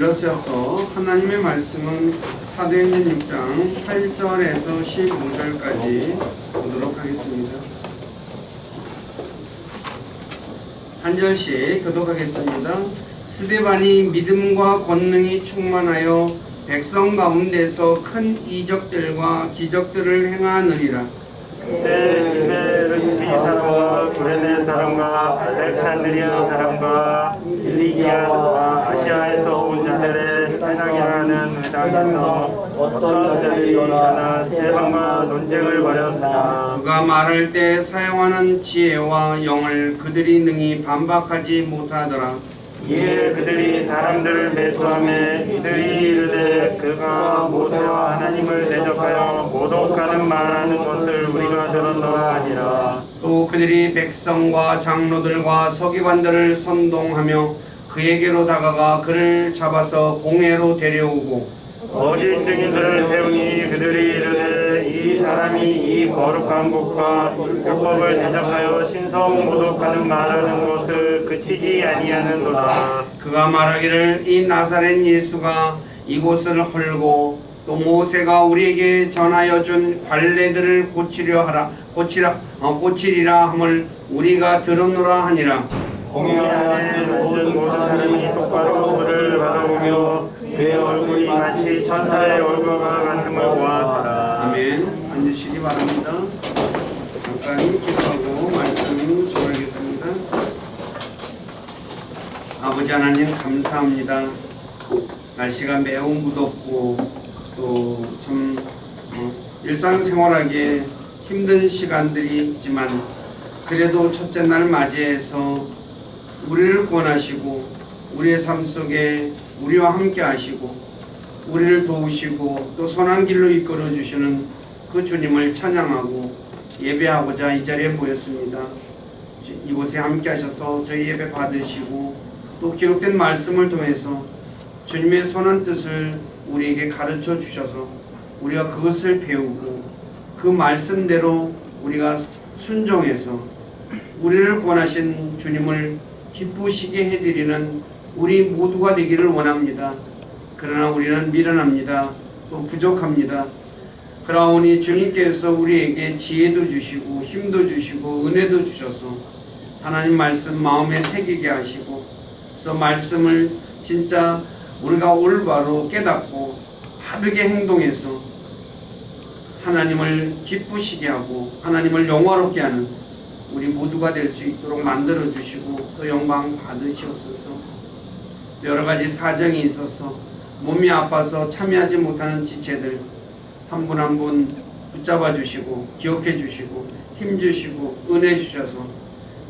이어서 하나님의 말씀은 사도행전 6장 8절에서 15절까지 보도록 하겠습니다. 한 절씩 교독하겠습니다. 스데반이 믿음과 권능이 충만하여 백성 가운데서 큰 이적들과 기적들을 행하느니라. 그때 사람과 구레네 사람과 알렉산드리아 사람과 일리기아와 아시아에서 온 자들의 페나기라는 회당에서 어떤 자들이 일어나 스데반과 논쟁을 벌였으나 그가 말할 때 사용하는 지혜와 영을 그들이 능히 반박하지 못하더라. 이에 그들이 사람들을 배수하며 이들이 이르되 그가 모세와 하나님을 대적하여 모독하는 말하는 것을 우리가 들었노라 하니라. 또 그들이 백성과 장로들과 서기관들을 선동하며 그에게로 다가가 그를 잡아서 공회로 데려오고 거짓 증인들을 세우니 그들이 이르되 이 사람이 이 거룩한 곳과 율법을 대적하여 신성 모독하는 말하는 것을 그치지 아니하는도다. 그가 말하기를 이 나사렛 예수가 이곳을 헐고 또 모세가 우리에게 전하여 준 관례들을 고치리라 함을 우리가 들었노라 하니라. 공회하는 모든 사람이 똑바로 그를 바라보며 그의 얼굴이 마치 천사의 얼굴과 같음을 보았더라. 아멘. 앉으시기 바랍니다. 잠깐 기도하고 말씀 전하겠습니다. 아버지 하나님 감사합니다. 날씨가 매우 무덥고 또 참 일상생활하기에 힘든 시간들이 있지만 그래도 첫째 날 맞이해서 우리를 구원하시고 우리의 삶 속에 우리와 함께 하시고 우리를 도우시고 또 선한 길로 이끌어 주시는 그 주님을 찬양하고 예배하고자 이 자리에 모였습니다. 이곳에 함께 하셔서 저희 예배 받으시고 또 기록된 말씀을 통해서 주님의 선한 뜻을 우리에게 가르쳐 주셔서 우리가 그것을 배우고 그 말씀대로 우리가 순종해서 우리를 구원하신 주님을 기쁘시게 해드리는 우리 모두가 되기를 원합니다. 그러나 우리는 미련합니다. 또 부족합니다. 그러오니 주님께서 우리에게 지혜도 주시고 힘도 주시고 은혜도 주셔서 하나님 말씀 마음에 새기게 하시고 그래서 말씀을 진짜 우리가 올바로 깨닫고 바르게 행동해서 하나님을 기쁘시게 하고 하나님을 영화롭게 하는 우리 모두가 될 수 있도록 만들어 주시고 또 영광 받으시옵소서. 여러 가지 사정이 있어서 몸이 아파서 참여하지 못하는 지체들 한 분 한 분 붙잡아 주시고 기억해 주시고 힘 주시고 은혜 주셔서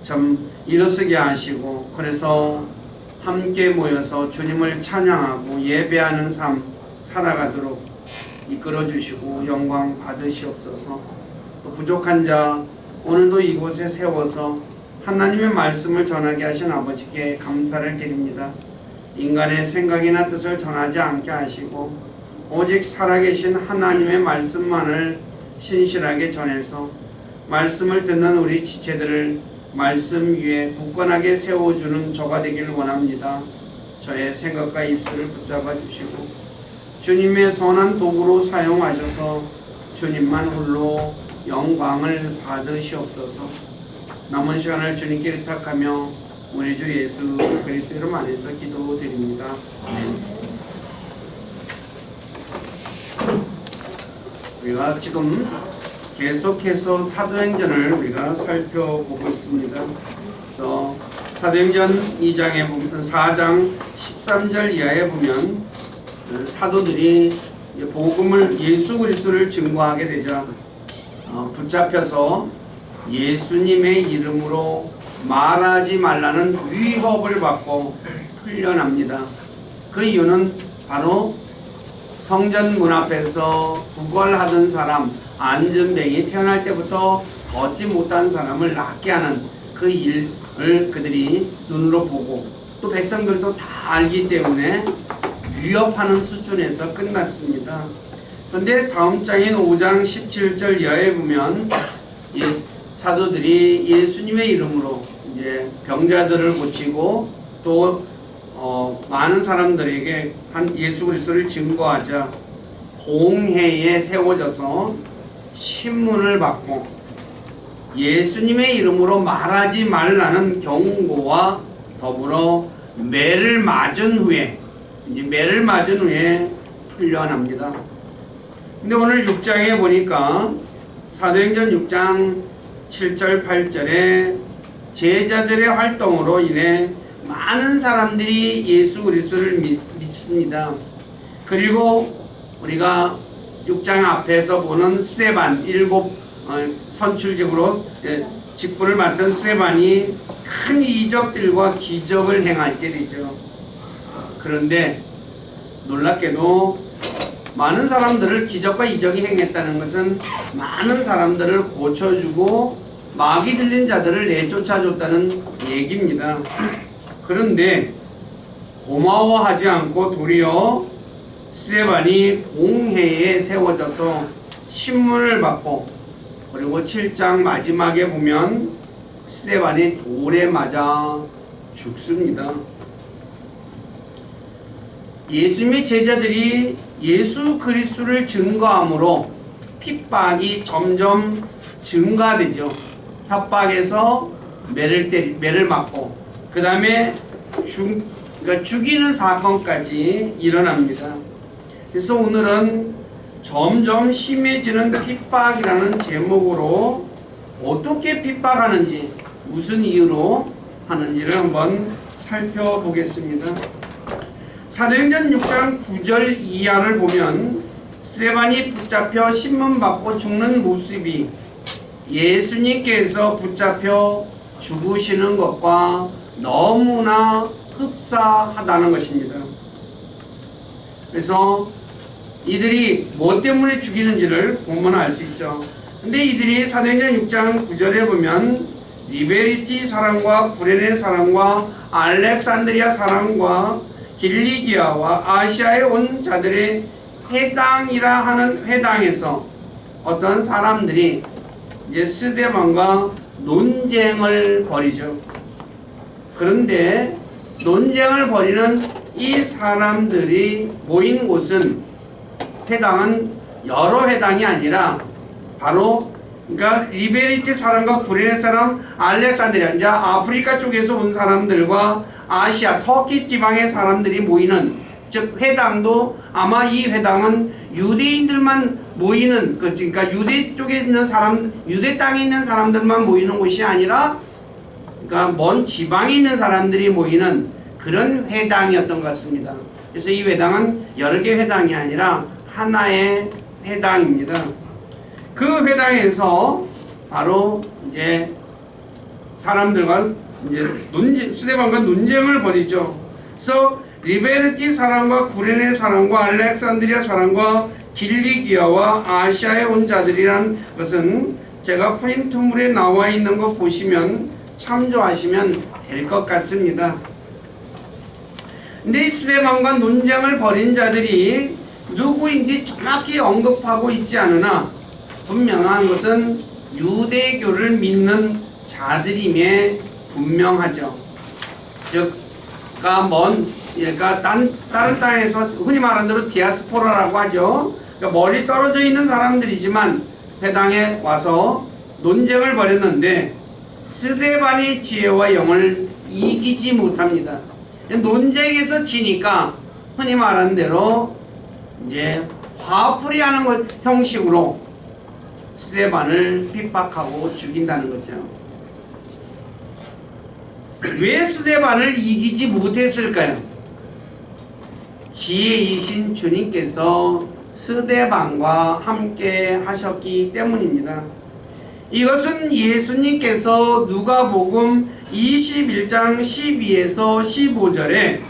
참 일어서게 하시고 그래서 함께 모여서 주님을 찬양하고 예배하는 삶 살아가도록 이끌어 주시고 영광 받으시옵소서. 또 부족한 자 오늘도 이곳에 세워서 하나님의 말씀을 전하게 하신 아버지께 감사를 드립니다. 인간의 생각이나 뜻을 전하지 않게 하시고 오직 살아계신 하나님의 말씀만을 신실하게 전해서 말씀을 듣는 우리 지체들을 말씀 위에 굳건하게 세워주는 저가 되기를 원합니다. 저의 생각과 입술을 붙잡아 주시고 주님의 선한 도구로 사용하셔서 주님만 홀로 영광을 받으시옵소서. 남은 시간을 주님께 의탁하며 우리 주 예수 그리스도 이름 안에서 기도드립니다. 우리가 지금 계속해서 사도행전을 우리가 살펴보고 있습니다. 그래서 사도행전 2장에 보면 4장 13절 이하에 보면 사도들이 복음을 예수 그리스도를 증거하게 되자 붙잡혀서 예수님의 이름으로 말하지 말라는 위협을 받고 풀려납니다. 그 이유는 바로 성전 문 앞에서 구걸하던 사람, 안전뱅이 태어날 때부터 걷지 못한 사람을 낫게 하는 그 일을 그들이 눈으로 보고 또 백성들도 다 알기 때문에 위협하는 수준에서 끝났습니다. 그런데 다음 장인 5장 17절 이하에 보면 사도들이 예수님의 이름으로 이제 병자들을 고치고 또 많은 사람들에게 한 예수 그리스도를 증거하자 공회에 세워져서 신문을 받고 예수님의 이름으로 말하지 말라는 경고와 더불어 매를 맞은 후에 풀려납니다. 근데 오늘 6장에 보니까 사도행전 6장 7절 8절에 제자들의 활동으로 인해 많은 사람들이 예수 그리스도를 믿습니다. 그리고 우리가 6장 앞에서 보는 스데반, 7 선출직으로 직분을 맡은 스데반이 큰 이적들과 기적을 행할 때 되죠. 그런데 놀랍게도 많은 사람들을 기적과 이적이 행했다는 것은 많은 사람들을 고쳐주고 마귀 들린 자들을 내쫓아줬다는 얘기입니다. 그런데 고마워하지 않고 도리어 스데반이 공회에 세워져서 신문을 받고, 그리고 7장 마지막에 보면 스데반이 돌에 맞아 죽습니다. 예수님의 제자들이 예수 그리스도를 증거함으로 핍박이 점점 증가되죠. 협박에서 매를 맞고 그 다음에 죽이는 사건까지 일어납니다. 그래서 오늘은 점점 심해지는 핍박이라는 제목으로 어떻게 핍박하는지, 무슨 이유로 하는지를 한번 살펴보겠습니다. 사도행전 6장 9절 이하를 보면 스데반이 붙잡혀 신문받고 죽는 모습이 예수님께서 붙잡혀 죽으시는 것과 너무나 흡사하다는 것입니다. 그래서 이들이 뭐 때문에 죽이는지를 보면 알 수 있죠. 근데 이들이 사도행전 6장 9절에 보면 리베리티 사람과 구레네 사람과 알렉산드리아 사람과 길리기아와 아시아에 온 자들의 회당이라 하는 회당에서 어떤 사람들이 이제 스데반과 논쟁을 벌이죠. 그런데 논쟁을 벌이는 이 사람들이 모인 곳은, 회당은 여러 회당이 아니라 바로 그러니까 리베리티 사람과 구레네 사람, 알렉산드리아, 이제 아프리카 쪽에서 온 사람들과 아시아, 터키 지방의 사람들이 모이는, 즉 회당도 아마 이 회당은 유대인들만 모이는, 그러니까 유대 쪽에 있는 사람, 유대 땅에 있는 사람들만 모이는 곳이 아니라, 그러니까 먼 지방에 있는 사람들이 모이는 그런 회당이었던 것 같습니다. 그래서 이 회당은 여러 개 회당이 아니라 하나의 회당입니다. 그 회당에서 바로 이제 사람들과 이제 스데반과 논쟁을 벌이죠. 그래서 리베르티 사람과 구레네 사람과 알렉산드리아 사람과 길리기아와 아시아에 온 자들이란 것은 제가 프린트물에 나와 있는 거 보시면 참조하시면 될 것 같습니다. 근데 이 스데반과 논쟁을 벌인 자들이 누구인지 정확히 언급하고 있지 않으나 분명한 것은 유대교를 믿는 자들임에 분명하죠. 즉, 그러니까 다른 땅에서 흔히 말하는 대로 디아스포라라고 하죠. 그러니까 멀리 떨어져 있는 사람들이지만 회당에 와서 논쟁을 벌였는데 스데반의 지혜와 영을 이기지 못합니다. 논쟁에서 지니까 흔히 말하는 대로 이제 화풀이하는 것 형식으로 스데반을 핍박하고 죽인다는 거죠. 왜 스데반을 이기지 못했을까요? 지혜이신 주님께서 스데반과 함께 하셨기 때문입니다. 이것은 예수님께서 누가복음 21장 12에서 15절에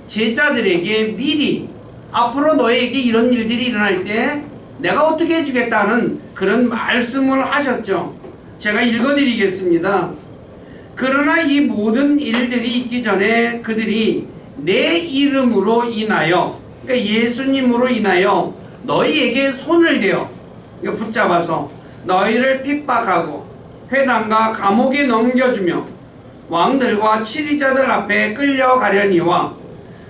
제자들에게 미리 앞으로 너에게 이런 일들이 일어날 때 내가 어떻게 해주겠다는 그런 말씀을 하셨죠. 제가 읽어드리겠습니다. 그러나 이 모든 일들이 있기 전에 그들이 내 이름으로 인하여, 그러니까 예수님으로 인하여 너희에게 손을 대어, 그러니까 붙잡아서 너희를 핍박하고 회당과 감옥에 넘겨주며 왕들과 치리자들 앞에 끌려가려니와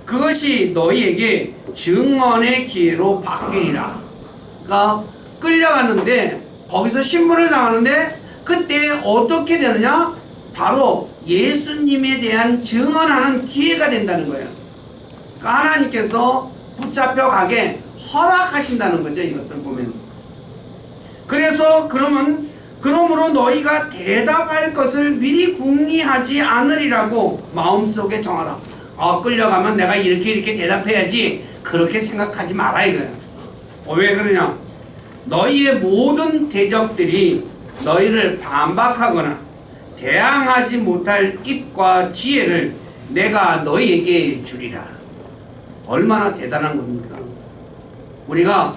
그것이 너희에게 증언의 기회로 바뀌리라. 그러니까 끌려갔는데 거기서 신문을 당하는데 그때 어떻게 되느냐? 바로 예수님에 대한 증언하는 기회가 된다는 거예요. 그러니까 하나님께서 붙잡혀 가게 허락하신다는 거죠. 이것들 보면. 그래서 그러므로 너희가 대답할 것을 미리 궁리하지 않으리라고 마음속에 정하라. 끌려가면 내가 이렇게 대답해야지, 그렇게 생각하지 마라 이거예요. 왜 그러냐? 너희의 모든 대적들이 너희를 반박하거나 대항하지 못할 입과 지혜를 내가 너희에게 주리라. 얼마나 대단한 겁니까? 우리가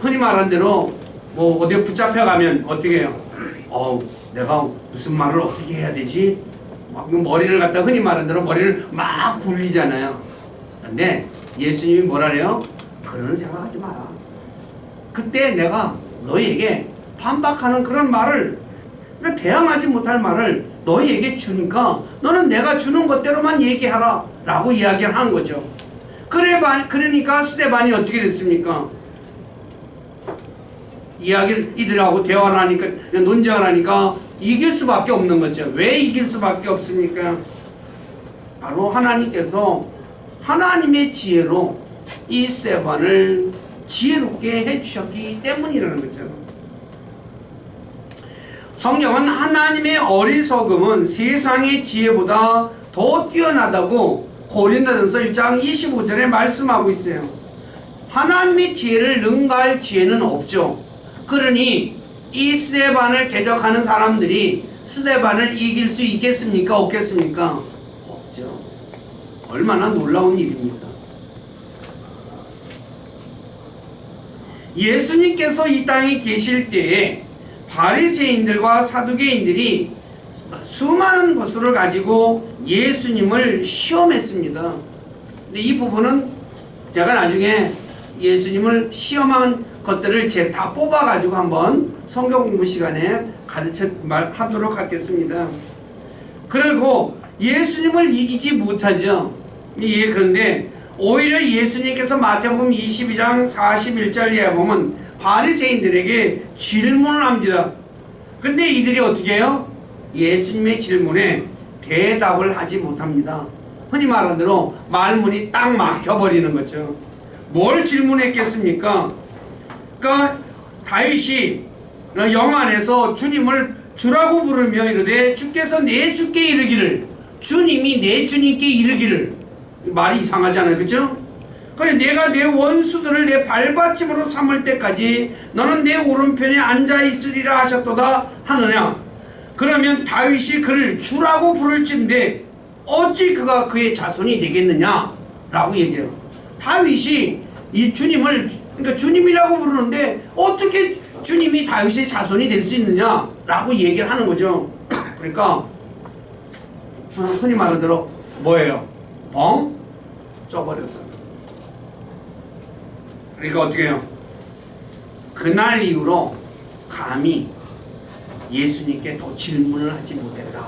흔히 말하는 대로 뭐 어디에 붙잡혀가면 어떻게 해요? 내가 무슨 말을 어떻게 해야 되지? 막 머리를 갖다 흔히 말하는 대로 머리를 막 굴리잖아요. 근데 예수님이 뭐라 그래요? 그런 생각하지 마라. 그때 내가 너희에게 반박하는 그런 말을, 그러니까 대항하지 못할 말을 너희에게 주니까 너는 내가 주는 것대로만 얘기하라 라고 이야기를 한 거죠. 그러니까 스데반이 어떻게 됐습니까? 이들하고 대화를 하니까, 논쟁을 하니까 이길 수밖에 없는 거죠. 왜 이길 수밖에 없습니까? 바로 하나님께서 하나님의 지혜로 이 스데반을 지혜롭게 해주셨기 때문이라는 거죠. 성경은 하나님의 어리석음은 세상의 지혜보다 더 뛰어나다고 고린도전서 1장 25절에 말씀하고 있어요. 하나님의 지혜를 능가할 지혜는 없죠. 그러니 이 스데반을 대적하는 사람들이 스데반을 이길 수 있겠습니까? 없겠습니까? 없죠. 얼마나 놀라운 일입니까? 예수님께서 이 땅에 계실 때에 바리새인들과 사두개인들이 수많은 것을 가지고 예수님을 시험했습니다. 근데 이 부분은 제가 나중에 예수님을 시험한 것들을 다 뽑아가지고 한번 성경 공부 시간에 하도록 하겠습니다. 그리고 예수님을 이기지 못하죠. 그런데 오히려 예수님께서 마태복음 22장 41절에 보면 바리새인들에게 질문을 합니다. 근데 이들이 어떻게 해요? 예수님의 질문에 대답을 하지 못합니다. 흔히 말하는 대로 말문이 딱 막혀버리는 거죠. 뭘 질문했겠습니까? 그러니까 다윗이 영안에서 주님을 주라고 부르며 이르되 주께서 내 주께 이르기를, 주님이 내 주님께 이르기를, 말이 이상하잖아요. 그죠? 그래, 내가 내 원수들을 내 발받침으로 삼을 때까지 너는 내 오른편에 앉아있으리라 하셨도다 하느냐? 그러면 다윗이 그를 주라고 부를진데 어찌 그가 그의 자손이 되겠느냐? 라고 얘기해요. 다윗이 이 주님을, 그러니까 주님이라고 부르는데 어떻게 주님이 다윗의 자손이 될 수 있느냐? 라고 얘기를 하는 거죠. 그러니까 흔히 말하는 대로 뭐예요? 뻥? 쪄버렸어요. 그러니까 어떻게 해요? 그날 이후로 감히 예수님께 또 질문을 하지 못했다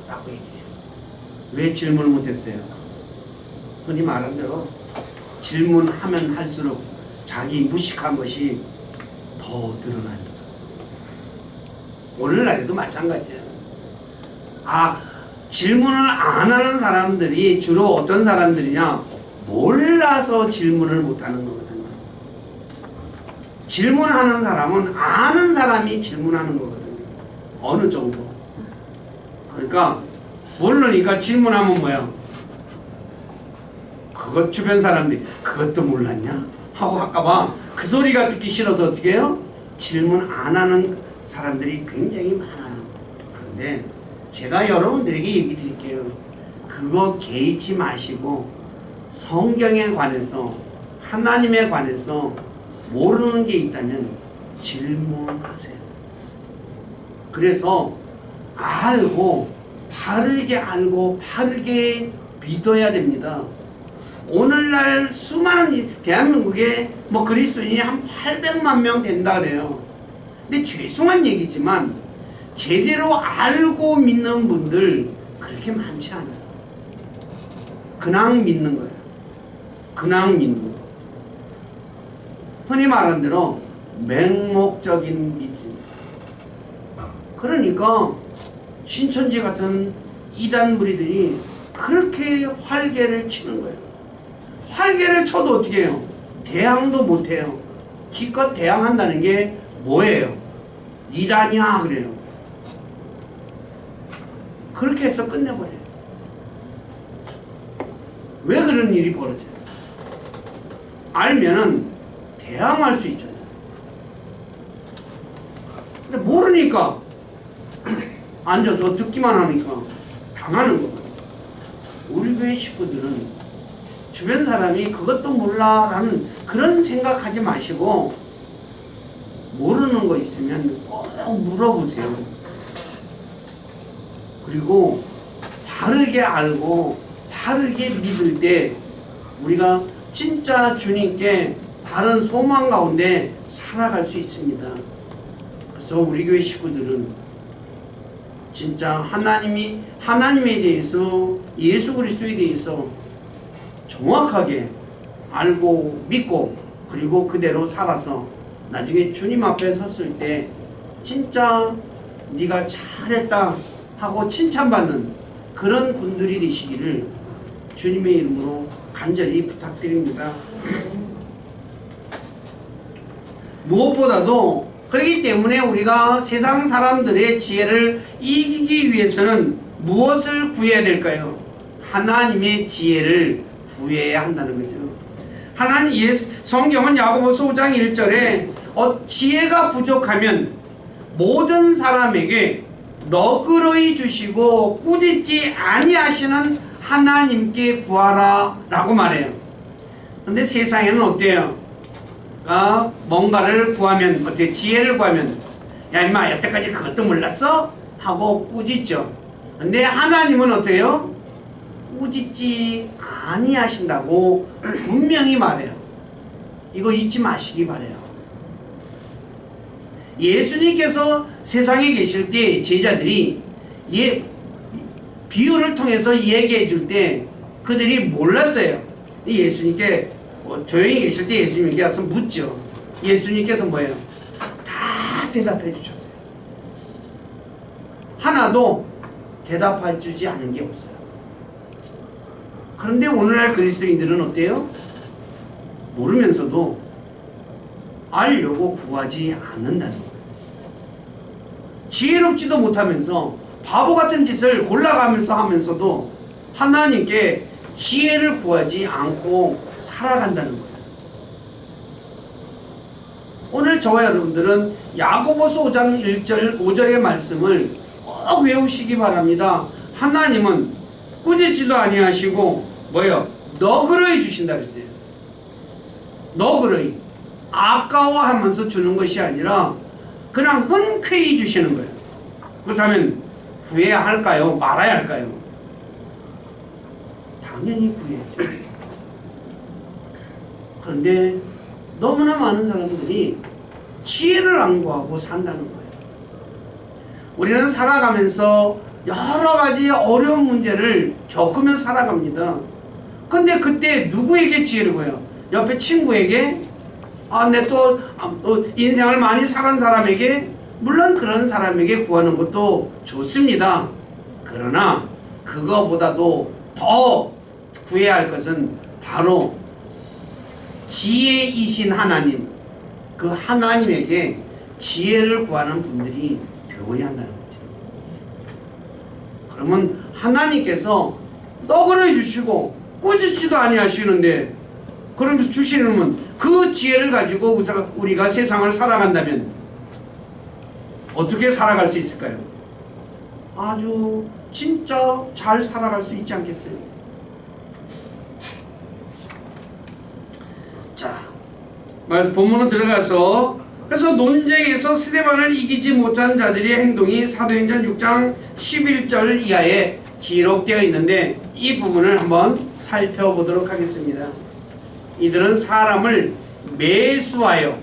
라고 얘기해요. 왜 질문을 못했어요? 흔히 말하는 대로 질문하면 할수록 자기 무식한 것이 더 드러납니다. 오늘날에도 마찬가지예요. 질문을 안 하는 사람들이 주로 어떤 사람들이냐? 몰라서 질문을 못하는 거거든요. 질문하는 사람은 아는 사람이 질문하는 거거든요. 어느 정도. 그러니까 모르니까 질문하면 뭐야? 그것 주변 사람들이 그것도 몰랐냐? 하고 할까봐 그 소리가 듣기 싫어서 어떻게 해요? 질문 안 하는 사람들이 굉장히 많아요. 그런데 제가 여러분들에게 얘기 드릴게요. 그거 개의치 마시고 성경에 관해서, 하나님에 관해서 모르는 게 있다면 질문하세요. 그래서 바르게 알고 바르게 믿어야 됩니다. 오늘날 수많은, 대한민국에 그리스도인이 한 800만 명 된다 그래요. 근데 죄송한 얘기지만 제대로 알고 믿는 분들 그렇게 많지 않아요. 그냥 믿는 거예요. 그냥 믿는 거. 흔히 말하는 대로 맹목적인 믿음. 그러니까 신천지 같은 이단 무리들이 그렇게 활개를 치는 거예요. 활개를 쳐도 어떻게 해요? 대항도 못해요. 기껏 대항한다는 게 뭐예요? 이단이야 그래요. 그렇게 해서 끝내버려요. 왜 그런 일이 벌어져요? 알면은 대항할 수 있잖아요. 근데 모르니까 앉아서 듣기만 하니까 당하는 거예요. 우리 교회 식구들은 주변 사람이 그것도 몰라라는 그런 생각하지 마시고 모르는 거 있으면 꼭 물어보세요. 그리고 바르게 알고 바르게 믿을 때 우리가 진짜 주님께 바른 소망 가운데 살아갈 수 있습니다. 그래서 우리 교회 식구들은 진짜 하나님에 대해서 예수 그리스도에 대해서 정확하게 알고 믿고 그리고 그대로 살아서 나중에 주님 앞에 섰을 때 진짜 네가 잘했다 하고 칭찬받는 그런 분들이 되시기를 주님의 이름으로 간절히 부탁드립니다. 무엇보다도 그렇기 때문에 우리가 세상 사람들의 지혜를 이기기 위해서는 무엇을 구해야 될까요? 하나님의 지혜를 구해야 한다는 거죠. 성경은 야고보서 5장 1절에 지혜가 부족하면 모든 사람에게 너그러이 주시고 꾸짖지 아니하시는 하나님께 구하라 라고 말해요. 근데 세상에는 어때요? 뭔가를 구하면 어떻게 지혜를 구하면 야 임마 여태까지 그것도 몰랐어? 하고 꾸짖죠. 근데 하나님은 어때요? 꾸짖지 아니하신다고 분명히 말해요. 이거 잊지 마시기 바래요. 예수님께서 세상에 계실 때 제자들이 비유를 통해서 얘기해 줄 때 그들이 몰랐어요. 예수님께 조용히 계실 때 예수님께 와서 묻죠. 예수님께서 뭐예요? 다 대답해 주셨어요. 하나도 대답해 주지 않은 게 없어요. 그런데 오늘날 그리스도인들은 어때요? 모르면서도 알려고 구하지 않는다는 거예요. 지혜롭지도 못하면서 바보 같은 짓을 골라가면서 하면서도 하나님께 지혜를 구하지 않고 살아간다는 거예요. 오늘 저와 여러분들은 야고보서 5장 1절 5절의 말씀을 꼭 외우시기 바랍니다. 하나님은 꾸짖지도 아니하시고 뭐예요? 너그러이 주신다 그랬어요. 너그러이 아까워하면서 주는 것이 아니라 그냥 흔쾌히 주시는 거예요. 그렇다면 구해야 할까요? 말아야 할까요? 당연히 구해야죠. 그런데 너무나 많은 사람들이 지혜를 안 구하고 산다는 거예요. 우리는 살아가면서 여러 가지 어려운 문제를 겪으며 살아갑니다. 근데 그때 누구에게 지혜를 구해요? 옆에 친구에게? 내 또 인생을 많이 살은 사람에게? 물론 그런 사람에게 구하는 것도 좋습니다. 그러나 그거보다도 더 구해야 할 것은 바로 지혜이신 하나님, 그 하나님에게 지혜를 구하는 분들이 되어야 한다는 거죠. 그러면 하나님께서 너그러이 주시고 꾸짖지도 아니하시는데 그러면서 주시는 그 지혜를 가지고 우리가 세상을 살아간다면 어떻게 살아갈 수 있을까요? 아주 진짜 잘 살아갈 수 있지 않겠어요? 자, 본문으로 들어가서 그래서 논쟁에서 스데반을 이기지 못한 자들의 행동이 사도행전 6장 11절 이하에 기록되어 있는데 이 부분을 한번 살펴보도록 하겠습니다. 이들은 사람을 매수하여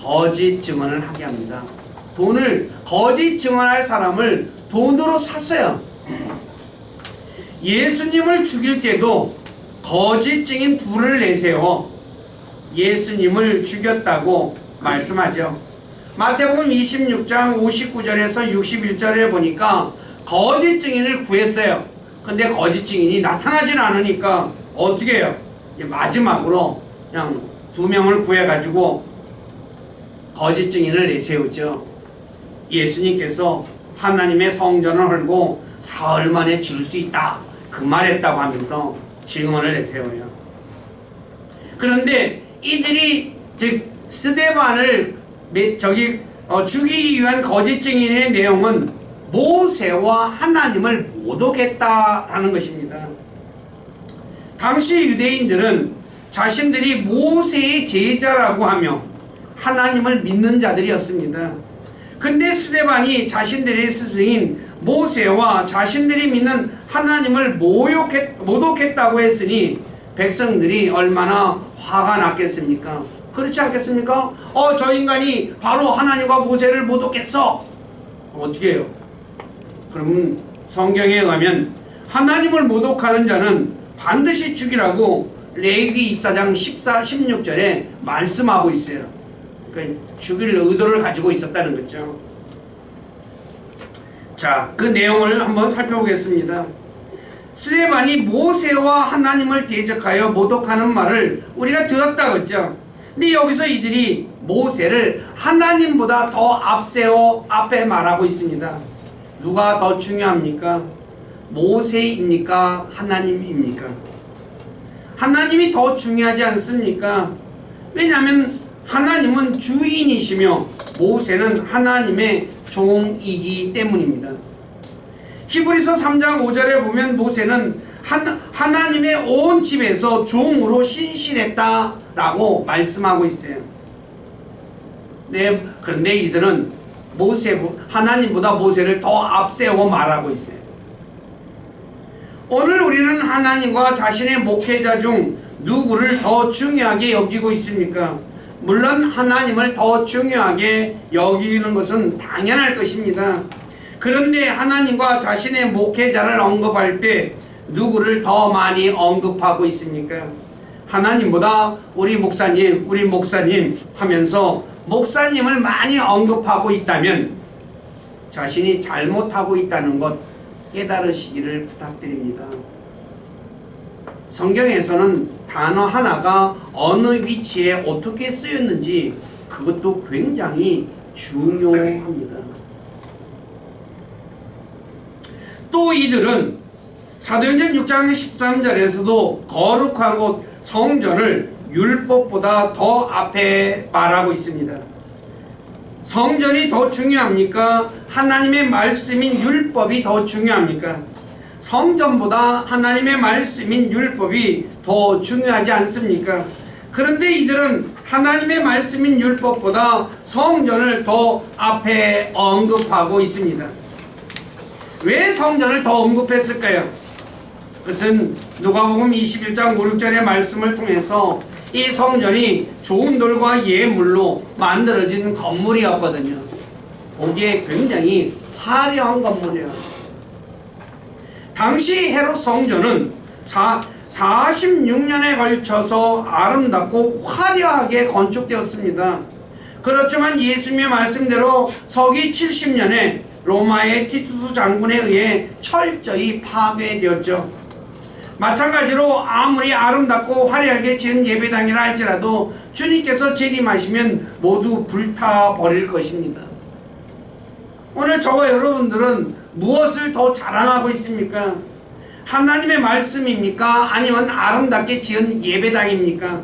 거짓 증언을 하게 합니다. 거짓 증언할 사람을 돈으로 샀어요. 예수님을 죽일 때도 거짓 증인 둘을 내세워 예수님을 죽였다고 말씀하죠. 마태복음 26장 59절에서 61절에 보니까 거짓 증인을 구했어요. 근데 거짓 증인이 나타나질 않으니까 어떻게 해요? 마지막으로 그냥 2명을 구해가지고 거짓 증인을 내세우죠. 예수님께서 하나님의 성전을 헐고 사흘 만에 지을 수 있다 그 말했다고 하면서 증언을 내세워요. 그런데 이들이 즉 스데반을 죽이기 위한 거짓 증인의 내용은 모세와 하나님을 모독했다라는 것입니다. 당시 유대인들은 자신들이 모세의 제자라고 하며 하나님을 믿는 자들이었습니다. 근데 스데반이 자신들의 스승인 모세와 자신들이 믿는 하나님을 모독했다고 했으니 백성들이 얼마나 화가 났겠습니까? 그렇지 않겠습니까? 저 인간이 바로 하나님과 모세를 모독했어. 어떻게 해요? 그러면 성경에 의하면 하나님을 모독하는 자는 반드시 죽이라고 레위기 24장 16절에 말씀하고 있어요. 그러니까 죽일 의도를 가지고 있었다는 거죠. 자, 그 내용을 한번 살펴보겠습니다. 스데반이 모세와 하나님을 대적하여 모독하는 말을 우리가 들었다고 했죠. 근데 여기서 이들이 모세를 하나님보다 더 앞에 말하고 있습니다. 누가 더 중요합니까? 모세입니까? 하나님입니까? 하나님이 더 중요하지 않습니까? 왜냐하면 하나님은 주인이시며 모세는 하나님의 종이기 때문입니다. 히브리서 3장 5절에 보면 모세는 하나님의 온 집에서 종으로 신실했다라고 말씀하고 있어요. 네, 그런데 이들은 하나님보다 모세를 더 앞세워 말하고 있어요. 오늘 우리는 하나님과 자신의 목회자 중 누구를 더 중요하게 여기고 있습니까? 물론 하나님을 더 중요하게 여기는 것은 당연할 것입니다. 그런데 하나님과 자신의 목회자를 언급할 때 누구를 더 많이 언급하고 있습니까? 하나님보다 우리 목사님 하면서 목사님을 많이 언급하고 있다면 자신이 잘못하고 있다는 것 깨달으시기를 부탁드립니다. 성경에서는 단어 하나가 어느 위치에 어떻게 쓰였는지 그것도 굉장히 중요합니다. 또 이들은 사도행전 6장 13절에서도 거룩한 곳 성전을 율법보다 더 앞에 말하고 있습니다. 성전이 더 중요합니까? 하나님의 말씀인 율법이 더 중요합니까? 성전보다 하나님의 말씀인 율법이 더 중요하지 않습니까? 그런데 이들은 하나님의 말씀인 율법보다 성전을 더 앞에 언급하고 있습니다. 왜 성전을 더 언급했을까요? 그것은 누가복음 21장 5, 6절의 말씀을 통해서 이 성전이 좋은 돌과 예물로 만들어진 건물이었거든요. 보기에 굉장히 화려한 건물이에요. 당시 헤롯 성전은 46년에 걸쳐서 아름답고 화려하게 건축되었습니다. 그렇지만 예수님의 말씀대로 서기 70년에 로마의 티투스 장군에 의해 철저히 파괴되었죠. 마찬가지로 아무리 아름답고 화려하게 지은 예배당이라 할지라도 주님께서 재림하시면 모두 불타버릴 것입니다. 오늘 저와 여러분들은 무엇을 더 자랑하고 있습니까? 하나님의 말씀입니까? 아니면 아름답게 지은 예배당입니까?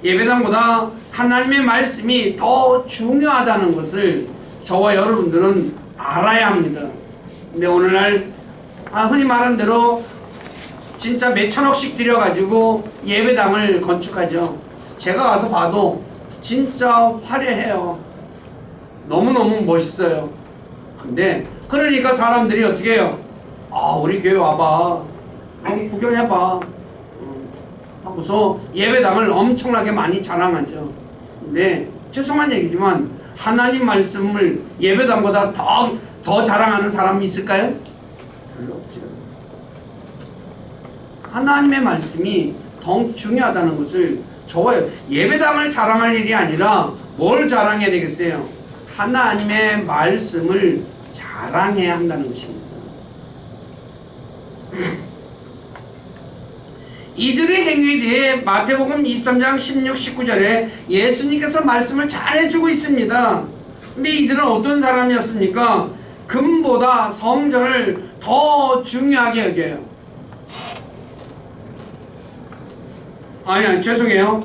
예배당보다 하나님의 말씀이 더 중요하다는 것을 저와 여러분들은 알아야 합니다. 근데 오늘날 흔히 말한 대로 진짜 몇 천억씩 들여가지고 예배당을 건축하죠. 제가 와서 봐도 진짜 화려해요. 너무너무 멋있어요. 근데 그러니까 사람들이 어떻게 해요? 우리 교회 와봐, 한번 구경해봐 하고서 예배당을 엄청나게 많이 자랑하죠. 근데 죄송한 얘기지만 하나님 말씀을 예배당보다 더 자랑하는 사람이 있을까요? 별로 없죠. 하나님의 말씀이 더욱 중요하다는 것을 저와 예배당을 자랑할 일이 아니라 뭘 자랑해야 되겠어요? 하나님의 말씀을 자랑해야 한다는 것입니다. 이들의 행위에 대해 마태복음 23장 16, 19절에 예수님께서 말씀을 잘 해주고 있습니다. 근데 이들은 어떤 사람이었습니까? 금보다 성전을 더 중요하게 여겨요. 아니 죄송해요.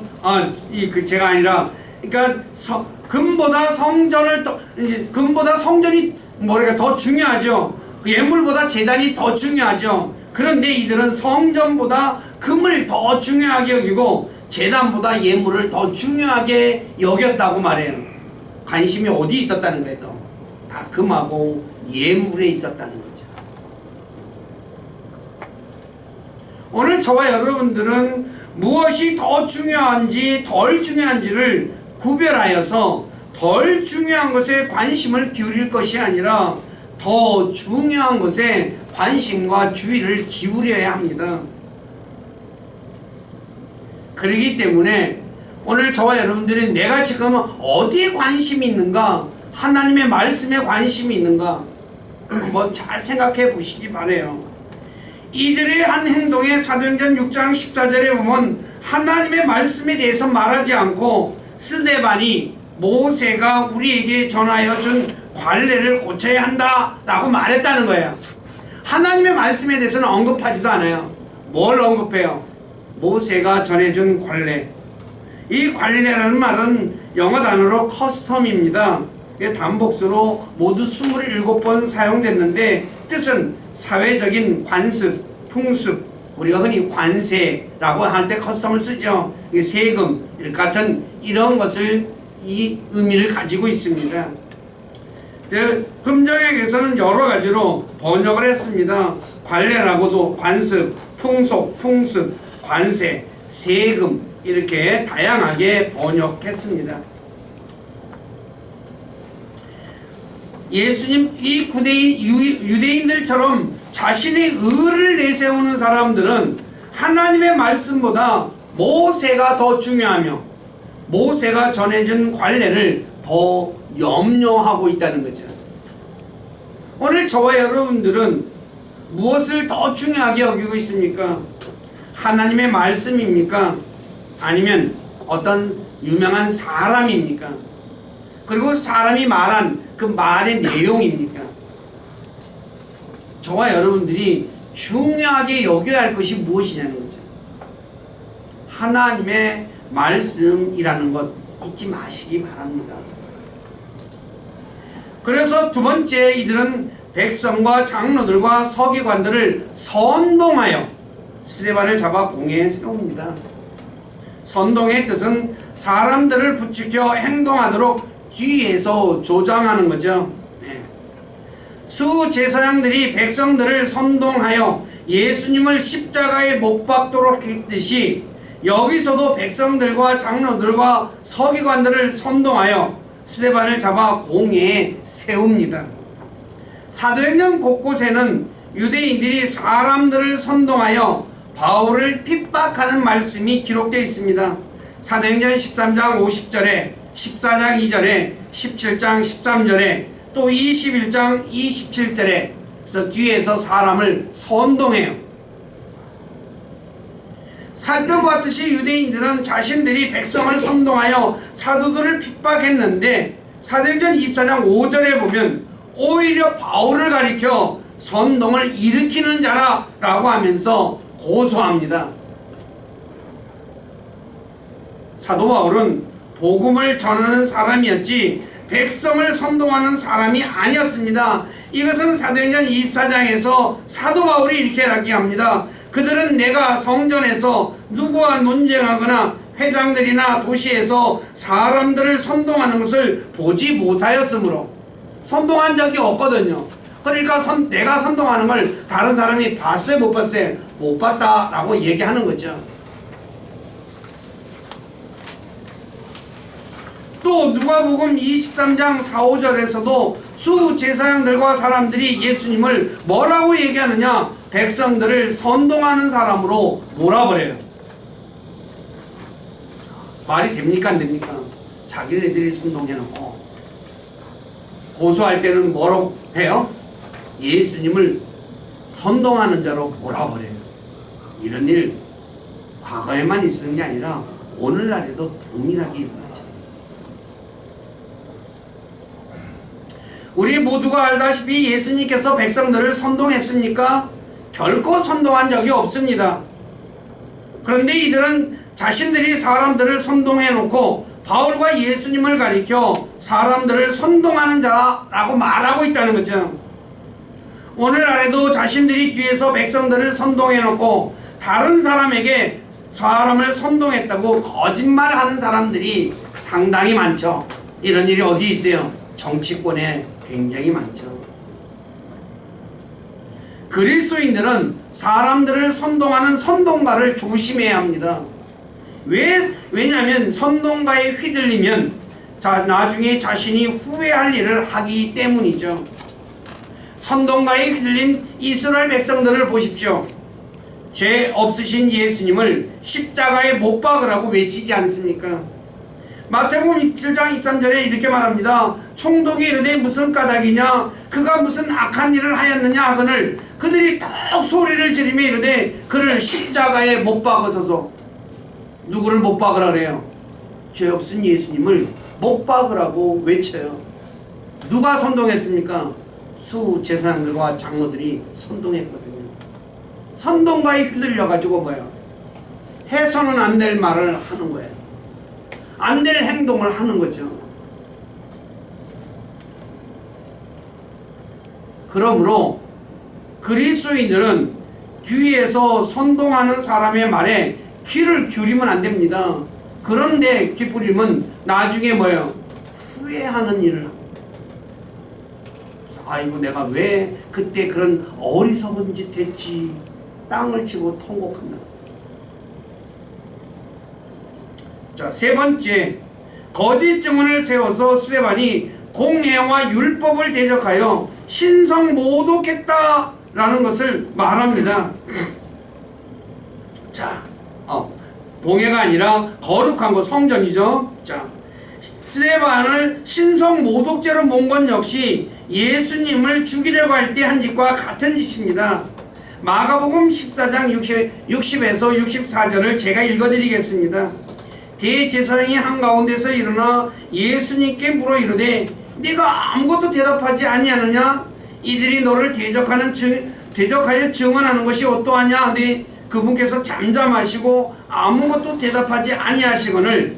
제가 아니라, 그러니까 금보다 성전이 더 중요하죠. 예물보다 제단이 더 중요하죠. 그런데 이들은 성전보다 금을 더 중요하게 여기고 제단보다 예물을 더 중요하게 여겼다고 말해요. 관심이 어디 있었다는 거예요? 또 다 금하고 예물에 있었다는 거죠. 오늘 저와 여러분들은 무엇이 더 중요한지 덜 중요한지를 구별하여서 덜 중요한 것에 관심을 기울일 것이 아니라 더 중요한 것에 관심과 주의를 기울여야 합니다. 그렇기 때문에 오늘 저와 여러분들이 내가 지금 어디에 관심이 있는가, 하나님의 말씀에 관심이 있는가 한번 잘 생각해 보시기 바라요. 이들의 한 행동에 사도행전 6장 14절에 보면 하나님의 말씀에 대해서 말하지 않고 스데반이 모세가 우리에게 전하여 준 관례를 고쳐야 한다 라고 말했다는 거예요. 하나님의 말씀에 대해서는 언급하지도 않아요. 뭘 언급해요? 모세가 전해준 관례. 이 관례라는 말은 영어 단어로 커스텀입니다. 단복수로 모두 27번 사용됐는데 뜻은 사회적인 관습, 풍습, 우리가 흔히 관세라고 할 때 커스텀을 쓰죠. 세금 같은 이런 것을 이 의미를 가지고 있습니다. 흠정역에서는 여러 가지로 번역을 했습니다. 관례라고도 관습, 풍속, 풍습, 관세, 세금 이렇게 다양하게 번역했습니다. 예수님 이 유대인들처럼 자신의 의를 내세우는 사람들은 하나님의 말씀보다 모세가 더 중요하며 모세가 전해준 관례를 더 염려하고 있다는 거죠. 오늘 저와 여러분들은 무엇을 더 중요하게 여기고 있습니까? 하나님의 말씀입니까? 아니면 어떤 유명한 사람입니까? 그리고 사람이 말한 그 말의 내용입니까? 저와 여러분들이 중요하게 여겨야 할 것이 무엇이냐는 거죠. 하나님의 말씀이라는 것 잊지 마시기 바랍니다. 그래서 두 번째, 이들은 백성과 장로들과 서기관들을 선동하여 스데반을 잡아 공회에 세웁니다. 선동의 뜻은 사람들을 부추겨 행동하도록 뒤에서 조장하는 거죠. 수제사장들이 백성들을 선동하여 예수님을 십자가에 못 박도록 했듯이 여기서도 백성들과 장로들과 서기관들을 선동하여 스데반을 잡아 공회에 세웁니다. 사도행전 곳곳에는 유대인들이 사람들을 선동하여 바울을 핍박하는 말씀이 기록되어 있습니다. 사도행전 13장 50절에 14장 2절에 17장 13절에 또 21장 27절에 그래서 뒤에서 사람을 선동해요. 살펴보았듯이 유대인들은 자신들이 백성을 선동하여 사도들을 핍박했는데 사도행전 24장 5절에 보면 오히려 바울을 가리켜 선동을 일으키는 자라 라고 하면서 고소합니다. 사도 바울은 복음을 전하는 사람이었지 백성을 선동하는 사람이 아니었습니다. 이것은 사도행전 24장에서 사도 바울이 이렇게 이야기합니다. 그들은 내가 성전에서 누구와 논쟁하거나 회당들이나 도시에서 사람들을 선동하는 것을 보지 못하였으므로, 선동한 적이 없거든요. 그러니까 내가 선동하는 걸 다른 사람이 봤어요, 못 봤어요? 못 봤다라고 얘기하는 거죠. 또 누가복음 23장 4, 5절에서도 수제사장들과 사람들이 예수님을 뭐라고 얘기하느냐? 백성들을 선동하는 사람으로 몰아버려요. 말이 됩니까 안 됩니까? 자기네들이 선동해놓고 고소할 때는 뭐라고 해요? 예수님을 선동하는 자로 몰아버려요. 이런 일 과거에만 있었는 게 아니라 오늘날에도 동일하게 일어나죠. 우리 모두가 알다시피 예수님께서 백성들을 선동했습니까? 결코 선동한 적이 없습니다. 그런데 이들은 자신들이 사람들을 선동해놓고 바울과 예수님을 가리켜 사람들을 선동하는 자라고 말하고 있다는 거죠. 오늘날에도 자신들이 뒤에서 백성들을 선동해놓고 다른 사람에게 사람을 선동했다고 거짓말하는 사람들이 상당히 많죠. 이런 일이 어디 있어요? 정치권에 굉장히 많죠. 그리스도인들은 사람들을 선동하는 선동가를 조심해야 합니다. 왜냐하면 선동가에 휘둘리면 나중에 자신이 후회할 일을 하기 때문이죠. 선동가에 휘둘린 이스라엘 백성들을 보십시오. 죄 없으신 예수님을 십자가에 못 박으라고 외치지 않습니까? 마태복음 7장 23절에 이렇게 말합니다. 총독이 이르되 무슨 까닭이냐? 그가 무슨 악한 일을 하였느냐 하거늘 그들이 딱 소리를 지르며 이르되 그를 십자가에 못 박으소서. 누구를 못 박으라 그래요? 죄 없은 예수님을 못 박으라고 외쳐요. 누가 선동했습니까? 수제사장들과 장로들이 선동했거든요. 선동가에 휘둘려가지고 뭐야? 해서는 안 될 말을 하는 거예요. 안 될 행동을 하는 거죠. 그러므로 그리스도인들은 뒤에서 선동하는 사람의 말에 귀를 기울이면 안 됩니다. 그런데 귀 기울이면 나중에 뭐예요? 후회하는 일을 합니다. 아이고 내가 왜 그때 그런 어리석은 짓 했지. 땅을 치고 통곡한다. 자, 세 번째, 거짓 증언을 세워서 스데반이 공예와 율법을 대적하여 신성 모독했다라는 것을 말합니다. 자, 공예가 아니라 거룩한 것, 성전이죠. 자, 스데반을 신성 모독죄로 몬 건 역시 예수님을 죽이려고 할 때 한 짓과 같은 짓입니다. 마가복음 14장 60에서 64절을 제가 읽어드리겠습니다. 대제사장이 한가운데서 일어나 예수님께 물어 이르되 네가 아무것도 대답하지 아니하느냐? 이들이 너를 대적하여 증언하는 것이 어떠하냐? 네, 그분께서 잠잠하시고 아무것도 대답하지 아니하시거늘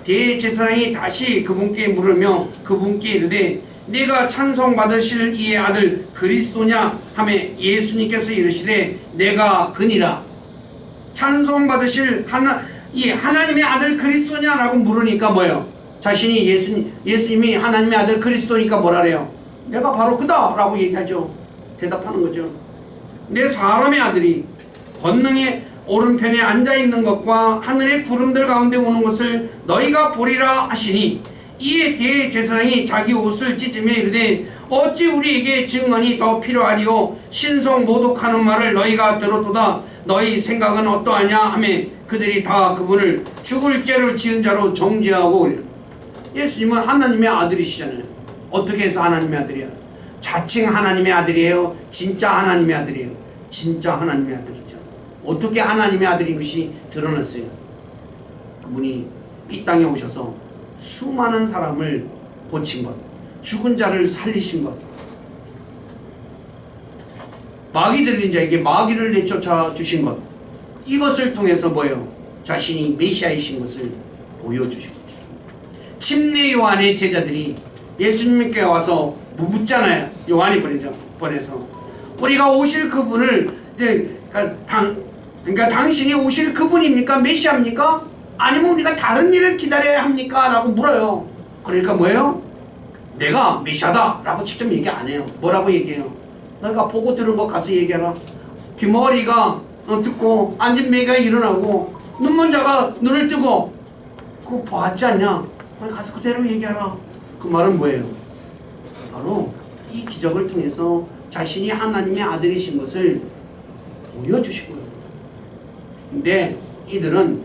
대제사장이 다시 그분께 물으며 그분께 이르되 네가 찬송받으실 이의 아들 그리스도냐 하매 예수님께서 이르시되 내가 그니라. 찬송받으실 하나님의 아들 그리스도냐라고 물으니까 뭐예요? 자신이 예수님이 하나님의 아들 그리스도니까 뭐라래요? 내가 바로 그다 라고 얘기하죠. 대답하는 거죠. 내 사람의 아들이 권능의 오른편에 앉아있는 것과 하늘의 구름들 가운데 오는 것을 너희가 보리라 하시니 이에 대제사장이 자기 옷을 찢으며 이르되 어찌 우리에게 증언이 더 필요하리요? 신성 모독하는 말을 너희가 들었도다. 너희 생각은 어떠하냐 하며 그들이 다 그분을 죽을 죄를 지은 자로 정죄하고. 예수님은 하나님의 아들이시잖아요. 어떻게 해서 하나님의 아들이야? 자칭 하나님의 아들이에요? 진짜 하나님의 아들이에요? 진짜 하나님의 아들이죠. 어떻게 하나님의 아들인 것이 드러났어요? 그분이 이 땅에 오셔서 수많은 사람을 고친 것, 죽은 자를 살리신 것, 마귀 들린 자에게 마귀를 내쫓아 주신 것, 이것을 통해서 뭐예요? 자신이 메시아이신 것을 보여주신 거죠. 침례 요한의 제자들이 예수님께 와서 묻잖아요. 요한이 보내서 우리가 오실 그분을 그러니까 당신이 오실 그분입니까? 메시아입니까? 아니면 우리가 다른 일을 기다려야 합니까? 라고 물어요. 그러니까 뭐예요? 내가 메시아다 라고 직접 얘기 안 해요. 뭐라고 얘기해요? 너가 보고 들은 거 가서 얘기해라. 귀머리가 듣고 앉은 매가 일어나고 눈먼 자가 눈을 뜨고 그거 봤지 않냐? 가서 그대로 얘기하라. 그 말은 뭐예요? 바로 이 기적을 통해서 자신이 하나님의 아들이신 것을 보여주신 거예요. 근데 이들은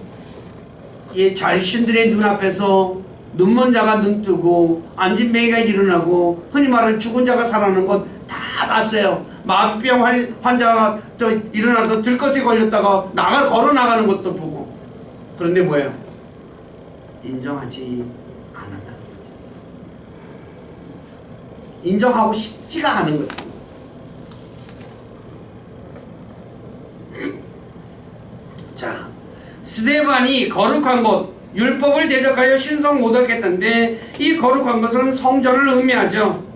이 자신들의 눈앞에서 눈먼 자가 눈 뜨고 앉은 맹이가 일어나고 흔히 말하는 죽은 자가 살아나는 것 다 봤어요. 마비병 환자가 또 일어나서 들것에 걸렸다가 걸어 나가는 것도 보고. 그런데 뭐예요? 인정하지 않았다는 거죠. 인정하고 싶지가 않은 거죠. 자, 스데반이 거룩한 곳, 율법을 대적하여 신성 모독했던데 이 거룩한 것은 성전을 의미하죠.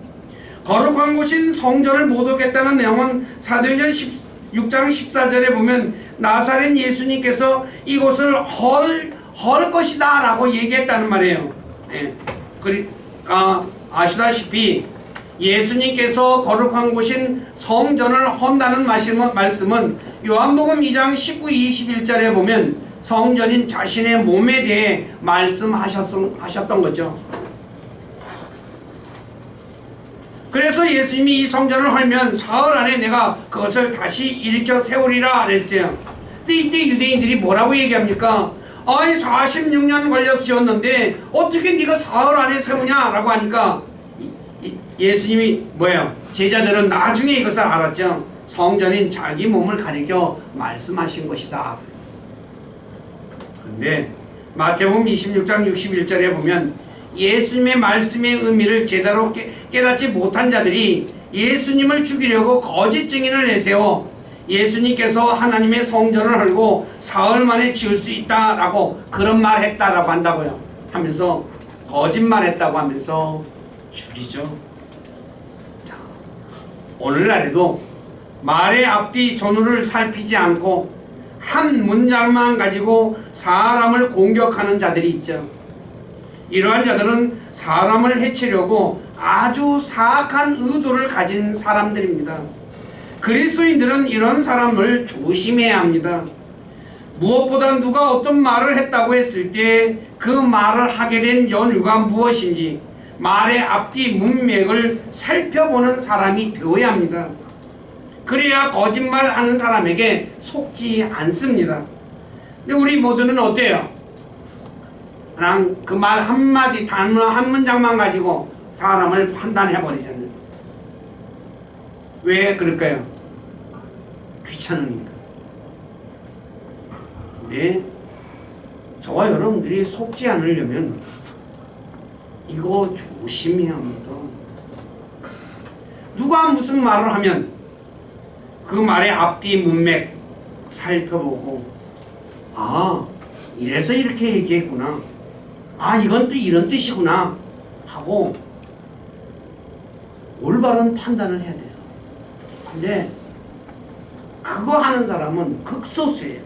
거룩한 곳인 성전을 모독했다는 내용은 사도행전 6장 14절에 보면 나사렛 예수님께서 이곳을 헐 것이다 라고 얘기했다는 말이에요. 네. 그러니까 아시다시피 예수님께서 거룩한 곳인 성전을 헌다는 말씀은 요한복음 2장 19, 21절에 보면 성전인 자신의 몸에 대해 말씀하셨던 거죠. 그래서 예수님이 이 성전을 헐면 사흘 안에 내가 그것을 다시 일으켜 세우리라 그랬어요. 근데 이때 유대인들이 뭐라고 얘기합니까? 아니 46년 걸려 지었는데 어떻게 네가 사흘 안에 세우냐 라고 하니까 예수님이 뭐예요? 제자들은 나중에 이것을 알았죠. 성전인 자기 몸을 가리켜 말씀하신 것이다. 근데 마태복음 26장 61절에 보면 예수님의 말씀의 의미를 제대로 깨닫지 못한 자들이 예수님을 죽이려고 거짓 증인을 내세워 예수님께서 하나님의 성전을 헐고 사흘 만에 지을 수 있다라고 그런 말 했다라고 한다고요. 하면서 거짓말했다고 하면서 죽이죠. 자, 오늘날에도 말의 앞뒤 전후를 살피지 않고 한 문장만 가지고 사람을 공격하는 자들이 있죠. 이러한 자들은 사람을 해치려고 아주 사악한 의도를 가진 사람들입니다. 그리스도인들은 이런 사람을 조심해야 합니다. 무엇보다 누가 어떤 말을 했다고 했을 때 그 말을 하게 된 연유가 무엇인지 말의 앞뒤 문맥을 살펴보는 사람이 되어야 합니다. 그래야 거짓말하는 사람에게 속지 않습니다. 근데 우리 모두는 어때요? 그냥 그 말 한마디 단어 한 문장만 가지고 사람을 판단해버리잖아요. 왜 그럴까요? 귀찮으니까. 근데 저와 여러분들이 속지 않으려면 이거 조심해야 합니다. 누가 무슨 말을 하면 그 말의 앞뒤 문맥 살펴보고 아 이래서 이렇게 얘기했구나, 아 이건 또 이런 뜻이구나 하고 올바른 판단을 해야 돼요. 근데 그거 하는 사람은 극소수예요.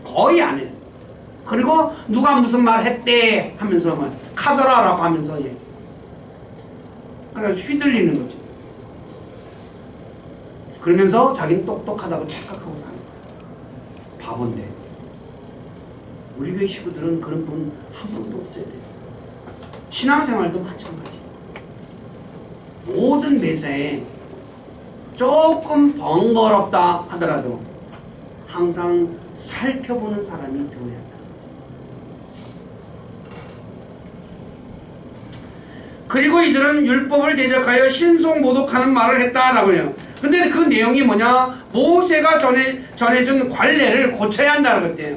거의 안 해요. 그리고 누가 무슨 말 했대 하면서 막 카더라라고 하면서 그러니까 휘둘리는 거죠. 그러면서 자기는 똑똑하다고 착각하고 사는 거예요. 바본데. 우리 교회 식구들은 그런 분 한 분도 없어야 돼요. 신앙생활도 마찬가지. 모든 매사에 조금 번거롭다 하더라도 항상 살펴보는 사람이 되어야 한다. 그리고 이들은 율법을 대적하여 신성 모독하는 말을 했다라고 해요. 근데 그 내용이 뭐냐? 모세가 전해준 관례를 고쳐야 한다고 그랬대요.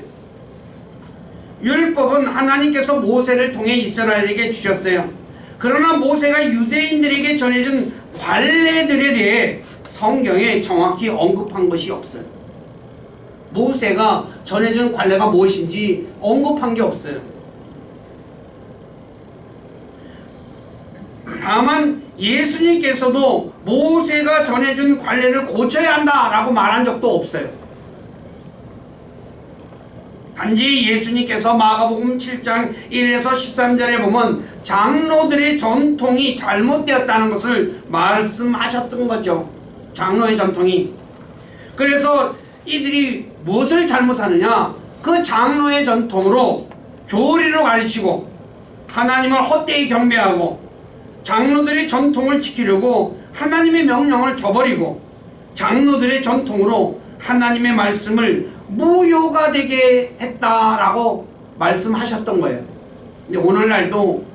율법은 하나님께서 모세를 통해 이스라엘에게 주셨어요. 그러나 모세가 유대인들에게 전해준 관례들에 대해 성경에 정확히 언급한 것이 없어요. 모세가 전해준 관례가 무엇인지 언급한 게 없어요. 다만 예수님께서도 모세가 전해준 관례를 고쳐야 한다라고 말한 적도 없어요. 단지 예수님께서 마가복음 7장 1에서 13절에 보면 장로들의 전통이 잘못되었다는 것을 말씀하셨던 거죠. 장로의 전통이. 그래서 이들이 무엇을 잘못하느냐? 그 장로의 전통으로 교리를 가르치고 하나님을 헛되이 경배하고 장로들의 전통을 지키려고 하나님의 명령을 저버리고 장로들의 전통으로 하나님의 말씀을 무효가 되게 했다라고 말씀하셨던 거예요. 근데 오늘날도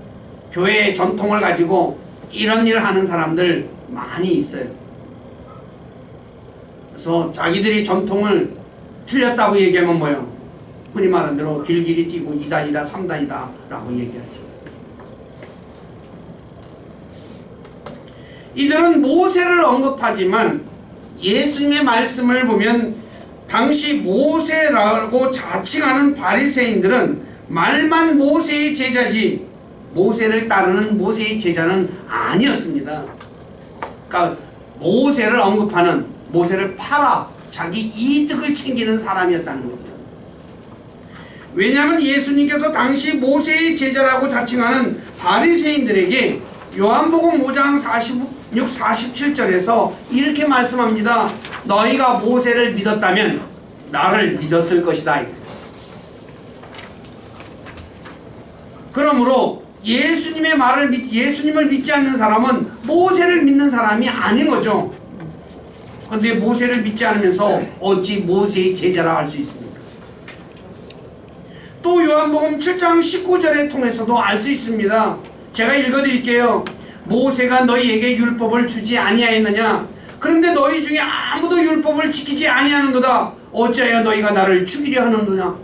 교회의 전통을 가지고 이런 일을 하는 사람들 많이 있어요. 그래서 자기들이 전통을 틀렸다고 얘기하면 뭐예요? 흔히 말하는 대로 길길이 뛰고 2단이다 3단이다 라고 얘기하죠. 이들은 모세를 언급하지만 예수님의 말씀을 보면 당시 모세라고 자칭하는 바리새인들은 말만 모세의 제자지 모세를 따르는 모세의 제자는 아니었습니다. 그러니까 모세를 언급하는, 모세를 팔아 자기 이득을 챙기는 사람이었다는 거죠. 왜냐하면 예수님께서 당시 모세의 제자라고 자칭하는 바리새인들에게 요한복음 5장 46, 47절에서 이렇게 말씀합니다. 너희가 모세를 믿었다면 나를 믿었을 것이다. 그러므로 예수님을 믿지 않는 사람은 모세를 믿는 사람이 아닌 거죠. 그런데 모세를 믿지 않으면서 어찌 모세의 제자라 할 수 있습니까? 또 요한복음 7장 19절에 통해서도 알 수 있습니다. 제가 읽어드릴게요. 모세가 너희에게 율법을 주지 아니하였느냐? 그런데 너희 중에 아무도 율법을 지키지 아니하는도다. 어찌하여 너희가 나를 죽이려 하는도냐?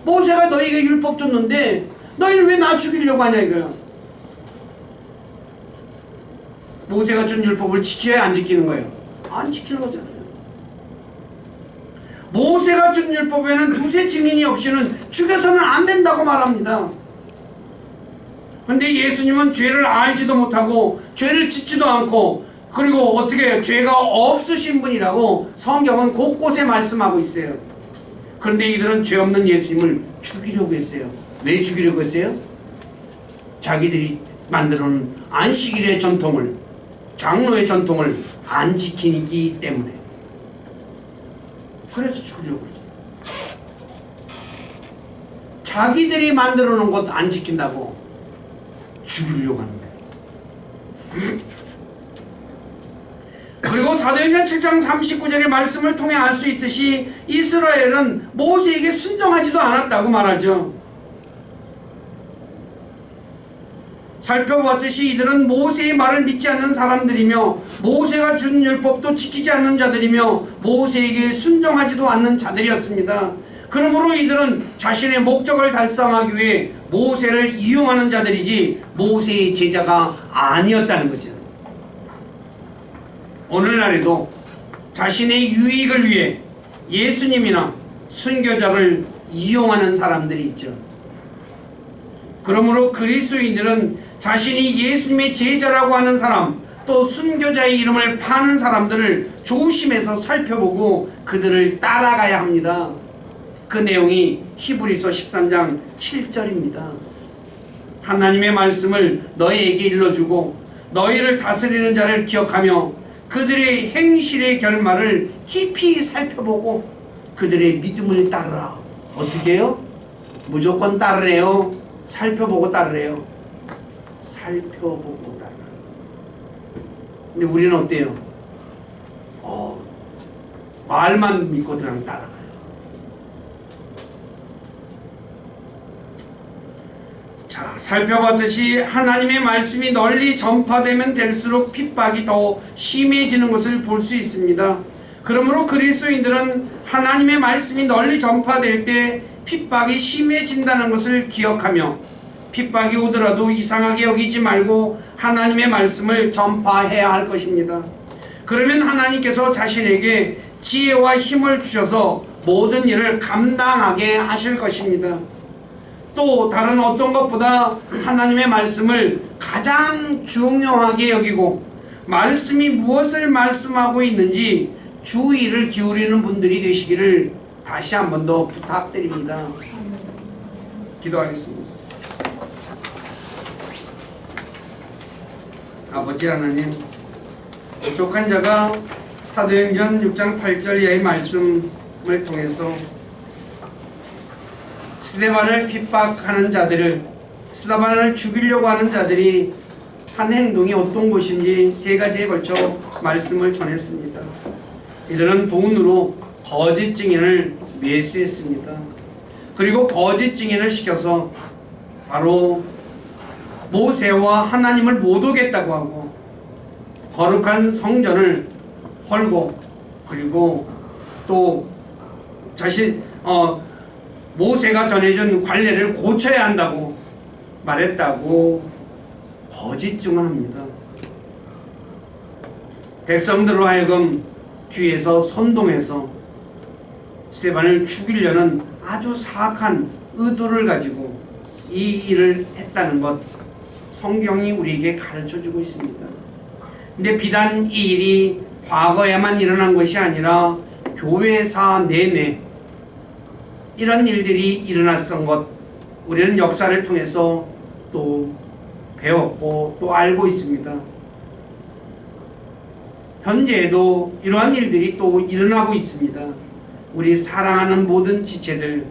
모세가 너희에게 율법 줬는데 너희는 왜 나 죽이려고 하냐 이거야. 모세가 준 율법을 지켜야 안 지키는 거예요? 안 지키는 거잖아요. 모세가 준 율법에는 두세 증인이 없이는 죽여서는 안 된다고 말합니다. 근데 예수님은 죄를 알지도 못하고 죄를 짓지도 않고 그리고 어떻게 해요? 죄가 없으신 분이라고 성경은 곳곳에 말씀하고 있어요. 그런데 이들은 죄 없는 예수님을 죽이려고 했어요. 왜 죽이려고 했어요? 자기들이 만들어놓은 안식일의 전통을, 장로의 전통을 안 지키기 때문에. 그래서 죽이려고 했죠. 자기들이 만들어놓은 것 안 지킨다고 죽이려고 하는 거예요. 그리고 사도행전 7장 39절의 말씀을 통해 알 수 있듯이 이스라엘은 모세에게 순종하지도 않았다고 말하죠. 살펴보았듯이 이들은 모세의 말을 믿지 않는 사람들이며 모세가 준 율법도 지키지 않는 자들이며 모세에게 순종하지도 않는 자들이었습니다. 그러므로 이들은 자신의 목적을 달성하기 위해 모세를 이용하는 자들이지 모세의 제자가 아니었다는 거죠. 오늘날에도 자신의 유익을 위해 예수님이나 순교자를 이용하는 사람들이 있죠. 그러므로 그리스도인들은 자신이 예수님의 제자라고 하는 사람, 또 순교자의 이름을 파는 사람들을 조심해서 살펴보고 그들을 따라가야 합니다. 그 내용이 히브리서 13장 7절입니다. 하나님의 말씀을 너희에게 일러주고 너희를 다스리는 자를 기억하며 그들의 행실의 결말을 깊이 살펴보고 그들의 믿음을 따르라. 어떻게 해요? 무조건 따르래요? 살펴보고 따르래요? 살펴보고 따르라. 근데 우리는 어때요? 말만 믿고 그냥 따라가요. 자, 살펴봤듯이 하나님의 말씀이 널리 전파되면 될수록 핍박이 더 심해지는 것을 볼 수 있습니다. 그러므로 그리스도인들은 하나님의 말씀이 널리 전파될 때 핍박이 심해진다는 것을 기억하며 핍박이 오더라도 이상하게 여기지 말고 하나님의 말씀을 전파해야 할 것입니다. 그러면 하나님께서 자신에게 지혜와 힘을 주셔서 모든 일을 감당하게 하실 것입니다. 또 다른 어떤 것보다 하나님의 말씀을 가장 중요하게 여기고 말씀이 무엇을 말씀하고 있는지 주의를 기울이는 분들이 되시기를 다시 한 번 더 부탁드립니다. 기도하겠습니다. 아버지 하나님, 부족한 자가 사도행전 6장 8절 이하의 말씀을 통해서 스데반을 핍박하는 자들을, 스데반을 죽이려고 하는 자들이 한 행동이 어떤 것인지 세 가지에 걸쳐 말씀을 전했습니다. 이들은 돈으로 거짓 증인을 매수했습니다. 그리고 거짓 증인을 시켜서 바로 모세와 하나님을 못 오겠다고 하고 거룩한 성전을 헐고, 그리고 또 자신 모세가 전해준 관례를 고쳐야 한다고 말했다고 거짓 증언합니다. 백성들로 하여금 뒤에서 선동해서 스데반을 죽이려는 아주 사악한 의도를 가지고 이 일을 했다는 것, 성경이 우리에게 가르쳐주고 있습니다. 근데 비단 이 일이 과거에만 일어난 것이 아니라 교회사 내내 이런 일들이 일어났던 것, 우리는 역사를 통해서 또 배웠고 또 알고 있습니다. 현재에도 이러한 일들이 또 일어나고 있습니다. 우리 사랑하는 모든 지체들,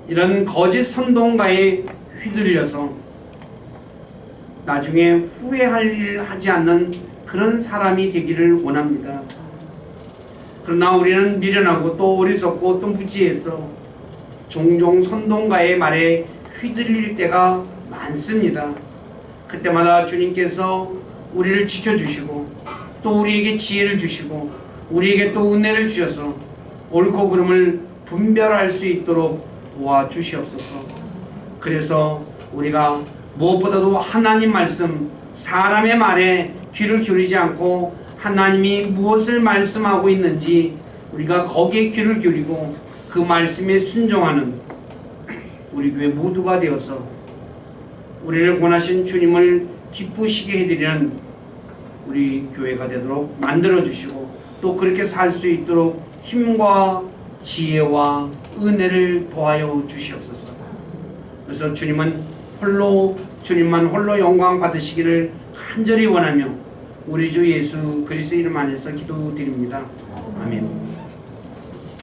이런 거짓 선동가에 휘둘려서 나중에 후회할 일 하지 않는 그런 사람이 되기를 원합니다. 그러나 우리는 미련하고 또 어리석고 또 무지해서 종종 선동가의 말에 휘둘릴 때가 많습니다. 그때마다 주님께서 우리를 지켜주시고 또 우리에게 지혜를 주시고 우리에게 또 은혜를 주셔서 옳고 그름을 분별할 수 있도록 도와주시옵소서. 그래서 우리가 무엇보다도 하나님 말씀, 사람의 말에 귀를 기울이지 않고 하나님이 무엇을 말씀하고 있는지 우리가 거기에 귀를 기울이고 그 말씀에 순종하는 우리 교회 모두가 되어서 우리를 권하신 주님을 기쁘시게 해드리는 우리 교회가 되도록 만들어주시고 또 그렇게 살 수 있도록 힘과 지혜와 은혜를 더하여 주시옵소서. 그래서 주님만 홀로 영광 받으시기를 간절히 원하며 우리 주 예수 그리스도 이름 안에서 기도드립니다. 아멘.